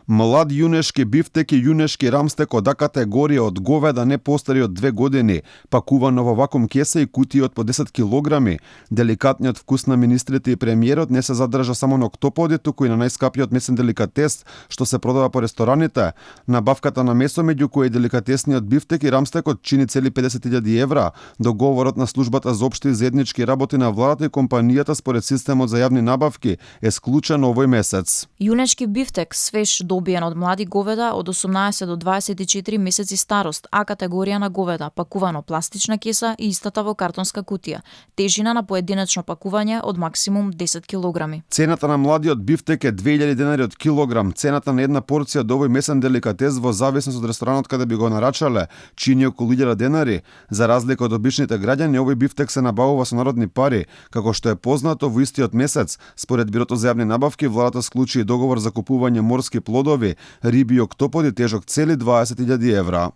Млад јунешки бифтек и јунешки рамстек од А категорија од говеда не постари од 2 години, пакувано во вакуум кеса и кутии од по 10 килограми. Деликатниот вкус на министрите и премиерот не се задржа само на октоподи, туку и на најскапиот месен деликатес што се продава по рестораните. Набавката на месо, меѓу кои деликатесниот бифтек и рамстекот, чини цели 50.000 евра. Договорот на службата за општи и заеднички работи на владата и компанијата според системот за јавни набавки е склучен овој месец. Јунешки бифтек свеж добиен од млади говеда од 18 до 24 месеци старост, А категорија на говеда, пакувано пластична кеса и истата во картонска кутија. Тежина на поединечно пакување од максимум 10 килограми. Цената на младиот бифтек е 2000 денари од килограм. Цената на една порција од овој месен деликатес во зависност од ресторанот каде би го нарачале, чини околу 1000 денари. За разлика од обичните граѓани, овој бифтек се набавува со народни пари, како што е познато во истиот месец. Според Бирото за јавни набавки, владата склучи договор за купување морски плодови, риби и октоподи тежок цели 20.000 евра.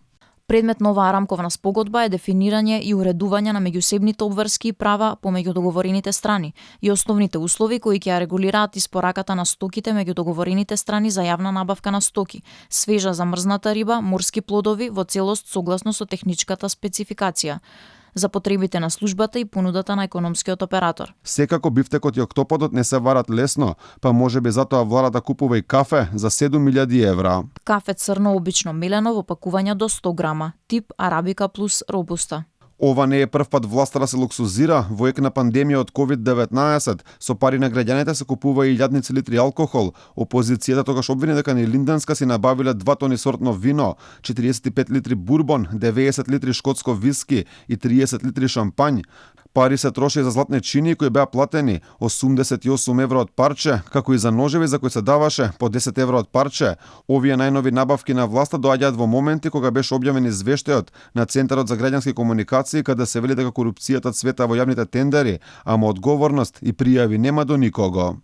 Предмет на оваа рамковна спогодба е дефинирање и уредување на меѓусебните обврски и права помеѓу договорените страни и основните услови кои ќе ја регулираат испораката на стоките меѓу договорените страни за јавна набавка на стоки, свежа замрзната риба, морски плодови во целост согласно со техничката спецификација за потребите на службата и понудата на економскиот оператор. Секако бифтекот и октоподот не се варат лесно, па можеби затоа владата купува и кафе за 7.000 евра. Кафе црно обично мелено во пакувања до 100 грама, тип Арабика плюс Робуста. Ова не е прв пат власта да се луксузира. Во ек на пандемија од COVID-19 со пари на граѓаните се купува и илјадници литри алкохол. Опозицијата тогаш обвини дека ни Линденска си набавиле 2 тони сортно вино, 45 литри бурбон, 90 литри шкотско виски и 30 литри шампањ. Пари се троши за златни чинии кои беа платени 88 евро од парче, како и за ножеви за кои се даваше по 10 евро од парче. Овие најнови набавки на власта доаѓаат во моменти кога беше објавен извештајот на Центарот за граѓански комуникации каде се вели дека корупцијата цвета во јавните тендери, ама одговорност и пријави нема до никого.